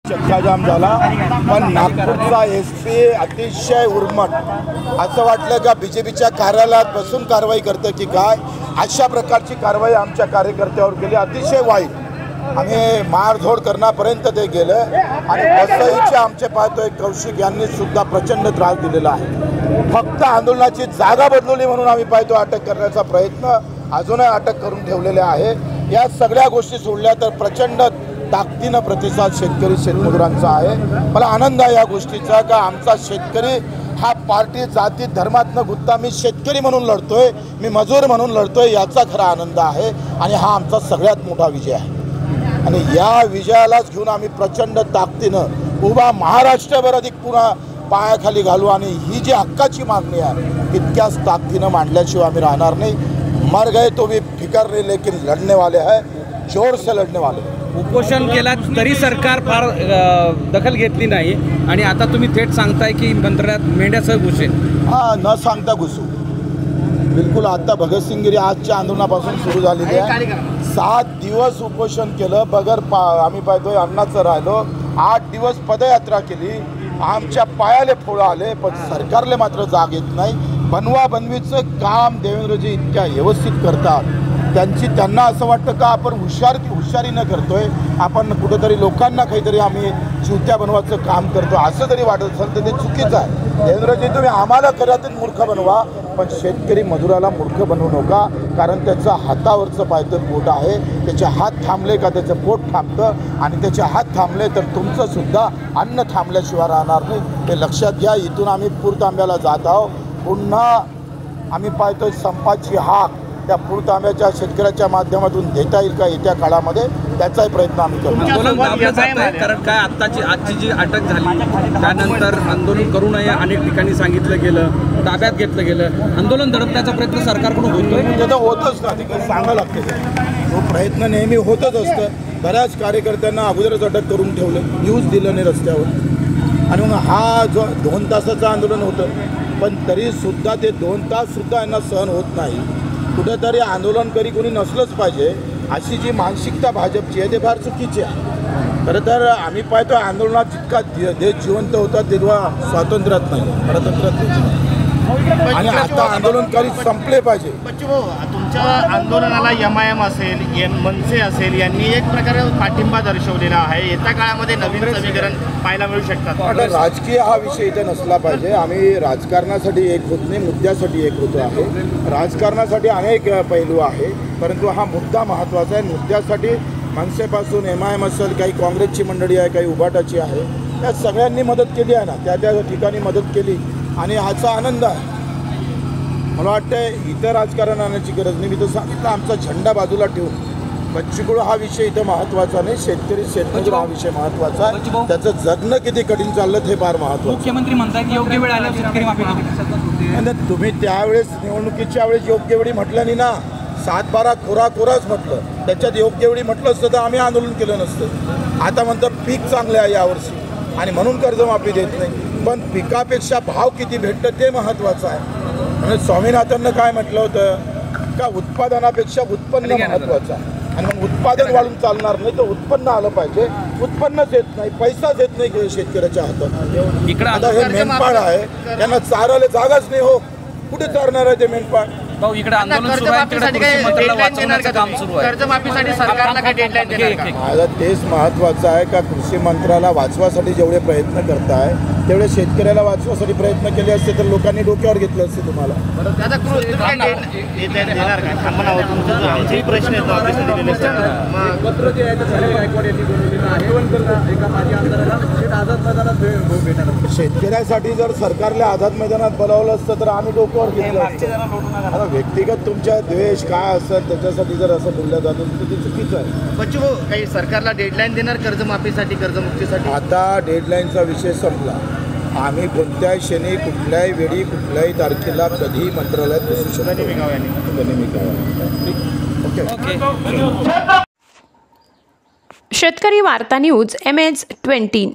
चक्काजाम झाला, पण नागपूरचा एसपी अतिशय उर्मट. असं वाटलं का बीजेपीच्या कार्यालयात बसून कारवाई करतं की काय. अशा प्रकारची कारवाई आमच्या कार्यकर्त्यावर केली, अतिशय वाईट. आम्ही मारझोड करण्यापर्यंत ते गेलं आणि वसईचे आमचे पाहतोय कौशिक यांनी सुद्धा प्रचंड त्रास दिलेला आहे. फक्त आंदोलनाची जागा बदलवली म्हणून आम्ही पाहतो अटक करण्याचा प्रयत्न अजूनही अटक करून ठेवलेले आहे. या सगळ्या गोष्टी सोडल्या तर प्रचंड ताकदीनं प्रतिसाद शेतकरी शेतमजुरांचा आहे. मला आनंद आहे या गोष्टीचा का आमचा शेतकरी हा पार्टी जाती धर्मात न गुंतता मी शेतकरी म्हणून लढतोय, मी मजूर म्हणून लढतोय, याचा खरा आनंद आहे आणि हा आमचा सगळ्यात मोठा विजय आहे. आणि या विजयालाच घेऊन आम्ही प्रचंड ताकदीनं उभा महाराष्ट्रभर अधिक पुन्हा पायाखाली घालू आणि ही जी हक्काची मागणी आहे तितक्याच ताकदीनं मांडल्याशिवाय आम्ही राहणार नाही. मर गए तो भी फिकर नहीं, लेकिन लढने वाले हैं, जोर से लढने वाले. उपोषण केला तरी सरकार फार दखल घेतली नाही आणि आता तुम्ही थेट सांगताय की मंत्रालयात मेंढ्यासह घुसेल. हां, न सांगता घुसू. बिलकुल. आता भगतसिंगगिरी आजच्या आंदोलनापासून सुरू झालेली आहे. 7 दिवस उपोषण केलं, बगर आम्ही पाहतोय अन्नाचं राहिलो. 8 दिवस पदयात्रा केली, आमच्या पायाले फोळं आले, पण सरकारले मात्र जाग येत नाही. बनवाबनवीचं काम देवेंद्रजी इतक्या व्यवस्थित करतात, त्यांना असं वाटतं का आपण हुशारी न करतोय, आपण कुठेतरी लोकांना काहीतरी आम्ही चिवत्या बनवायचं काम करतो असं जरी वाटत असेल तर ते चुकीचं आहे. देवेंद्रजी, तुम्ही आम्हाला खऱ्यातून मूर्ख बनवा, पण शेतकरी मजुराला मूर्ख बनवू नका. कारण त्याचं हातावरचं पायतं पोट आहे, त्याचे हात थांबले का त्याचं पोट थांबतं आणि त्याचे हात थांबले तर तुमचं सुद्धा अन्न थांबल्याशिवाय राहणार नाही. हे लक्षात घ्या. इथून आम्ही पूरतांब्याला जात आहोत. पुन्हा आम्ही पाहतोय संपाची हाक त्या पूरतांब्याच्या शेतकऱ्याच्या माध्यमातून देता येईल का येत्या काळामध्ये, त्याचाही प्रयत्न आम्ही करू. कारण काय आजची जी अटक झाली त्यानंतर आंदोलन करू नये अनेक ठिकाणी सांगितलं गेलं, ताब्यात घेतलं गेलं. आंदोलन दडपण्याचा प्रयत्न सरकारकडून होतोय. ते तर होतच ना, ते सांगावं लागते. तो प्रयत्न नेहमी होतच असतं. बऱ्याच कार्यकर्त्यांना अगोदरच अटक करून ठेवलं, न्यूज दिलं नाही रस्त्यावर. आणि मग हा जो 2 तासाचं आंदोलन होतं, पण तरीसुद्धा ते 2 ताससुद्धा यांना सहन होत नाही. कुठेतरी आंदोलनकरी कोणी नसलंच पाहिजे अशी जी मानसिकता भाजपची आहे ते फार चुकीची आहे. खरं तर आम्ही पाहतो आंदोलनात जितका देश जिवंत होता तेव्हा स्वातंत्र्यात नाही, परतंत्र्यात नाही. आणि आता आंदोलनकारी संपले पाहिजे. तुमच्या आंदोलनाला MIM असेल, मनसे असेल यांनी एक प्रकारे पाठिंबा दर्शवलेला आहे. येत्या काळामध्ये नवीन समीकरण पाहायला मिळू शकतात. आता राजकीय हा विषय इथे नसला पाहिजे. आम्ही राजकारणासाठी एक होत नाही, मुद्द्यासाठी एक होतो आहे. राजकारणासाठी अनेक पैलू आहे, परंतु हा मुद्दा महत्त्वाचा आहे. मुद्द्यासाठी मनसेपासून MIM असेल, काही काँग्रेसची मंडळी आहे, काही उभाटाची आहे, या सगळ्यांनी मदत केली आहे ना, त्या ठिकाणी मदत केली आणि ह्याचा आनंद आहे. मला वाटतं इथं राजकारण आणण्याची गरज नाही. मी तर सांगितलं आमचा झेंडा बाजूला ठेवून बच्चूकडू हा विषय इथं महत्त्वाचा नाही, शेतकरी शेतमजूर हा विषय महत्त्वाचा आहे. त्याचं जगणं किती कठीण चाललं हे फार महत्त्वाचं. मुख्यमंत्री म्हणतात योग्य वेळ आल्यावर शेतकरी माफी. तुम्ही त्यावेळेस निवडणुकीच्या वेळेस योग्य वेळी म्हटलं नाही ना, 7-12 कोराच म्हटलं. त्याच्यात योग्य वेळी म्हटलं असतं तर आम्ही आंदोलन केलं नसतं. आता म्हणतं पीक चांगलं आहे यावर्षी आणि म्हणून कर्जमाफी देत नाही. पण पिकापेक्षा भाव किती भेटतं ते महत्त्वाचं आहे. म्हणजे स्वामीनाथननं काय म्हटलं होतं का उत्पादनापेक्षा उत्पन्न महत्त्वाचं आहे. आणि मग उत्पादन वाढून चालणार नाही तर उत्पन्न आलं पाहिजे. उत्पन्नच येत नाही, पैसाच येत नाही शेतकऱ्याच्या हातात. आता हे मेंढपाळ आहे, त्यांना चारायला जागाच नाही. हो, कुठे चारणार आहे ते मेंढपाळ? माझं तेच महत्त्वाचं आहे का कृषी मंत्र्याला वाचवासाठी जेवढे प्रयत्न करताय तेवढे शेतकऱ्याला वाचवासाठी प्रयत्न केले असते तर लोकांनी डोक्यावर घेतलं असते तुम्हाला. शेतकऱ्यासाठी जर सरकारला आझाद मैदानात बोलावलं असतं तर आम्ही डोक्यावर घेतलं असतं. आता व्यक्तिगत तुमच्या द्वेष काय असेल त्याच्यासाठी जर असं बोललं जातं तर ते चुकीचं आहे. बच्चू काही सरकारला डेडलाईन देणार कर्जमाफीसाठी, कर्जमुक्तीसाठी? आता डेडलाईनचा विषय संपला. आम्ही कोणत्याही क्षणी, कुठल्याही वेळी, कुठल्याही तारखेला कधीही मंत्रालयात बसू शकतो. शेतकरी वार्ता न्यूज MS-20